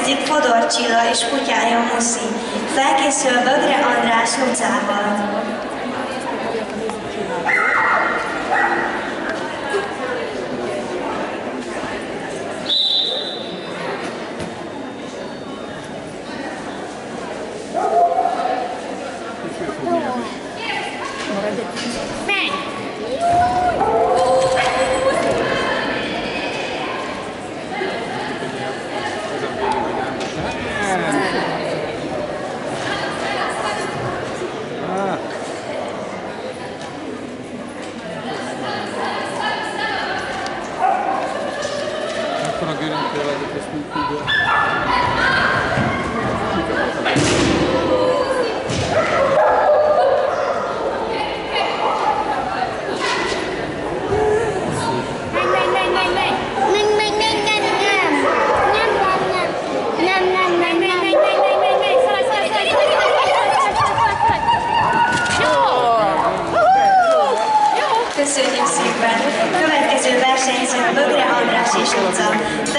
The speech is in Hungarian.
Következik Fodor Csilla és kutyája Muszi. Felkészül Bögre András Lucával. Akkor a göröntől vagyok, ezt úgy tudja. Köszönjük szépen! Következő versenyző Bögre András és Luca.